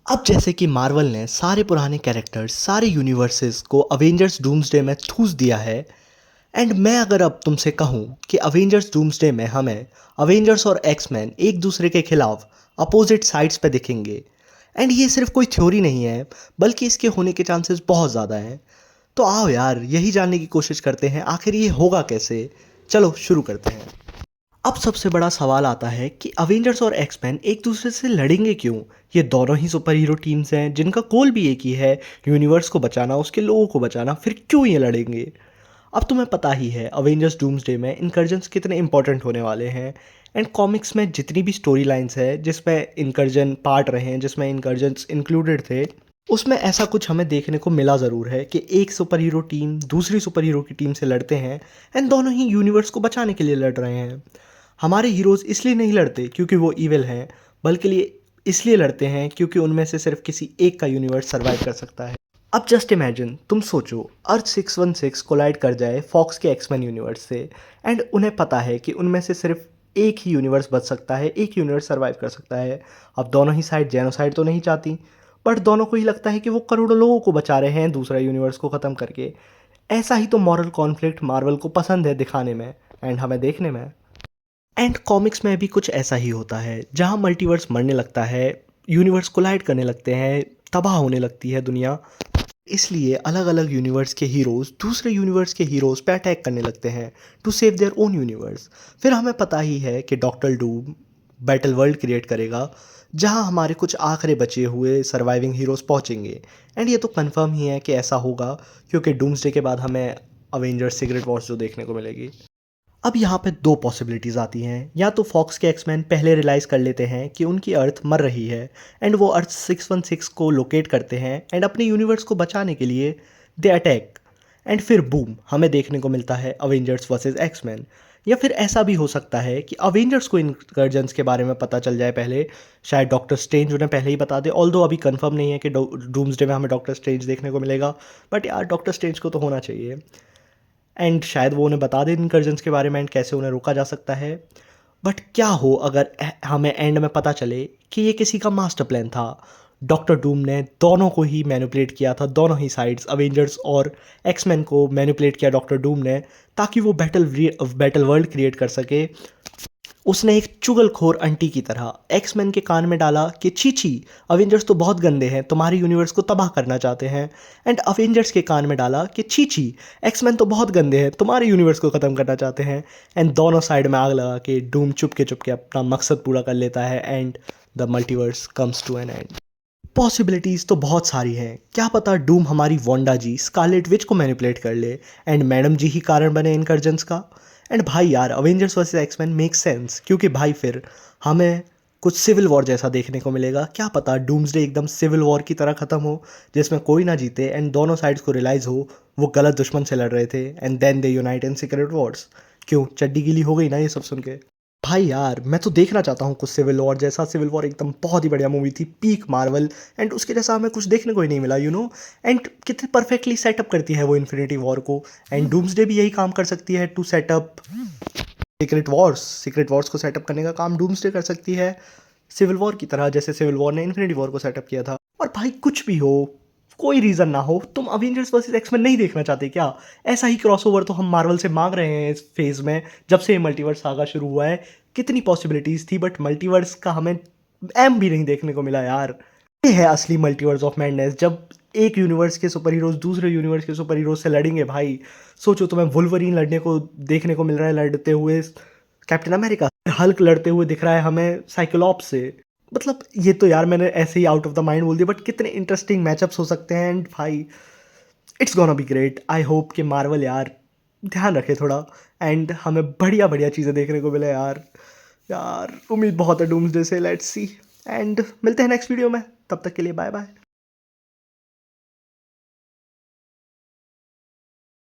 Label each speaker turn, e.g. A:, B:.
A: अब जैसे कि मार्वल ने सारे पुराने कैरेक्टर्स सारे यूनिवर्सेस को अवेंजर्स डूम्सडे में ठूस दिया है। एंड मैं अगर अब तुमसे कहूँ कि अवेंजर्स डूम्सडे में हमें अवेंजर्स और एक्समैन एक दूसरे के खिलाफ अपोजिट साइड्स पे दिखेंगे। एंड ये सिर्फ कोई थ्योरी नहीं है, बल्कि इसके होने के चांसेस बहुत ज़्यादा हैं। तो आओ यार, यही जानने की कोशिश करते हैं आखिर ये होगा कैसे। चलो शुरू करते हैं। अब सबसे बड़ा सवाल आता है कि अवेंजर्स और एक्समैन एक दूसरे से लड़ेंगे क्यों। ये दोनों ही सुपर हीरो टीम्स हैं जिनका गोल भी एक ही है, यूनिवर्स को बचाना, उसके लोगों को बचाना। फिर क्यों ये लड़ेंगे। अब तुम्हें पता ही है अवेंजर्स डूम्सडे में इनकर्जन्स कितने इंपॉर्टेंट होने वाले हैं। एंड कॉमिक्स में जितनी भी स्टोरी लाइन्स है जिसमें इनकर्जन पार्ट रहे हैं, जिसमें इनकर्जन्स इंक्लूडेड थे, उसमें ऐसा कुछ हमें देखने को मिला ज़रूर है कि एक सुपर हीरो टीम दूसरी सुपर हीरो की टीम से लड़ते हैं। एंड दोनों ही यूनिवर्स को बचाने के लिए लड़ रहे हैं। हमारे हीरोज़ इसलिए नहीं लड़ते क्योंकि वो ईविल हैं, बल्कि इसलिए लड़ते हैं क्योंकि उनमें से सिर्फ किसी एक का यूनिवर्स सर्वाइव कर सकता है। अब जस्ट इमेजिन, तुम सोचो अर्थ 616 कोलाइड कर जाए फॉक्स के एक्समैन यूनिवर्स से। एंड उन्हें पता है कि उनमें से सिर्फ एक ही यूनिवर्स बच सकता है, एक यूनिवर्स सर्वाइव कर सकता है। अब दोनों ही साइड जेनोसाइड तो नहीं चाहती, बट दोनों को ही लगता है कि वो करोड़ों लोगों को बचा रहे हैं दूसरा यूनिवर्स को ख़त्म करके। ऐसा ही तो मॉरल कॉन्फ्लिक्ट मार्वल को पसंद है दिखाने में एंड हमें देखने में। एंड कॉमिक्स में भी कुछ ऐसा ही होता है, जहाँ मल्टीवर्स मरने लगता है, यूनिवर्स कोलाइड करने लगते हैं, तबाह होने लगती है दुनिया। इसलिए अलग अलग यूनिवर्स के हीरोज़ दूसरे यूनिवर्स के हीरोज़ पे अटैक करने लगते हैं to save their own universe. फिर हमें पता ही है कि doctor Doom battle world create करेगा, जहाँ हमारे कुछ आखिरी बचे हुए सर्वाइविंग हीरोज़ पहुँचेंगे। एंड ये तो कंफर्म ही है कि ऐसा होगा, क्योंकि डूम्सडे के बाद हमें अवेंजर्स सीक्रेट वॉर्स जो देखने को मिलेगी। अब यहाँ पे दो पॉसिबिलिटीज़ आती हैं। या तो फॉक्स के एक्समैन पहले रियलाइज़ कर लेते हैं कि उनकी अर्थ मर रही है, एंड वो अर्थ 616 को लोकेट करते हैं एंड अपने यूनिवर्स को बचाने के लिए दे अटैक। एंड फिर बूम, हमें देखने को मिलता है अवेंजर्स वर्सेस एक्समैन। या फिर ऐसा भी हो सकता है कि अवेंजर्स को इनकर्जन्स के बारे में पता चल जाए पहले, शायद डॉक्टर स्ट्रेंज उन्हें पहले ही बता दे। ऑल्दो अभी कंफर्म नहीं है कि डूम्सडे में हमें डॉक्टर स्ट्रेंज देखने को मिलेगा, बट यार डॉक्टर स्ट्रेंज को तो होना चाहिए। एंड शायद वो उन्हें बता दें इनकर्जन्स के बारे में एंड कैसे उन्हें रोका जा सकता है। बट क्या हो अगर हमें एंड में पता चले कि ये किसी का मास्टर प्लान था। डॉक्टर डूम ने दोनों को ही मैनिपुलेट किया था, दोनों ही साइड्स अवेंजर्स और एक्समैन को मैनिपुलेट किया डॉक्टर डूम ने, ताकि वो बैटल वर्ल्ड क्रिएट कर सके। उसने एक चुगलखोर आंटी की तरह एक्समैन के कान में डाला कि छी छी, अवेंजर्स तो बहुत गंदे हैं, तुम्हारे यूनिवर्स को तबाह करना चाहते हैं। एंड अवेंजर्स के कान में डाला कि छी छी, एक्समैन तो बहुत गंदे हैं, तुम्हारे यूनिवर्स को ख़त्म करना चाहते हैं। एंड दोनों साइड में आग लगा के डूम चुपके चुपके अपना मकसद पूरा कर लेता है and the multiverse comes to an end. Possibilities तो बहुत सारी हैं। क्या पता डूम हमारी वांडा जी स्कारलेट विच को मैनिपुलेट कर ले एंड मैडम जी ही कारण बने इनकर्जन्स का। एंड भाई यार Avengers versus X Men make sense, क्योंकि भाई फिर हमें कुछ सिविल वॉर जैसा देखने को मिलेगा। क्या पता डूम्सडे एकदम सिविल वॉर की तरह ख़त्म हो, जिसमें कोई ना जीते एंड दोनों साइड्स को रियलाइज़ हो वो गलत दुश्मन से लड़ रहे थे and then they unite in secret wars. क्यों चड्डी गीली हो गई ना ये सब सुन के। भाई यार मैं तो देखना चाहता हूँ कुछ सिविल वॉर जैसा। सिविल वॉर एकदम बहुत ही बढ़िया मूवी थी, पीक मार्वल। एंड उसके जैसा हमें कुछ देखने को ही नहीं मिला एंड कितने परफेक्टली सेटअप करती है वो इन्फिनिटी वॉर को। एंड डूम्सडे भी यही काम कर सकती है टू सेटअप सीक्रेट वॉर्स को सेटअप करने का काम डूम्सडे कर सकती है, सिविल वॉर की तरह, जैसे सिविल वॉर ने इन्फिनिटी वॉर को सेटअप किया था। और भाई कुछ भी हो, कोई रीज़न ना हो, तुम अवेंजर्स वर्सेस एक्समैन नहीं देखना चाहते क्या। ऐसा ही क्रॉसओवर तो हम मार्वल से मांग रहे हैं इस फेज़ में, जब से मल्टीवर्स सागा शुरू हुआ है। कितनी पॉसिबिलिटीज़ थी, बट मल्टीवर्स का हमें एम भी नहीं देखने को मिला यार। ये है असली मल्टीवर्स ऑफ मैडनेस, जब एक यूनिवर्स के सुपर हीरोज दूसरे यूनिवर्स के सुपर हीरोज से लड़ेंगे। भाई सोचो, तुम्हें वुल्वरीन लड़ने को देखने को मिल रहा है, लड़ते हुए कैप्टन अमेरिका, हल्क लड़ते हुए दिख रहा है हमें साइक्लोप्स से। मतलब ये तो यार मैंने ऐसे ही आउट ऑफ द माइंड बोल दिया, बट कितने इंटरेस्टिंग मैचअप्स हो सकते हैं। एंड भाई it's gonna be great. I hope कि मार्वल यार ध्यान रखे थोड़ा एंड हमें बढ़िया बढ़िया चीज़ें देखने को मिले यार। यार उम्मीद बहुत है डूम्सडे से, लेट्स सी। एंड मिलते हैं नेक्स्ट वीडियो में, तब तक के लिए बाय बाय।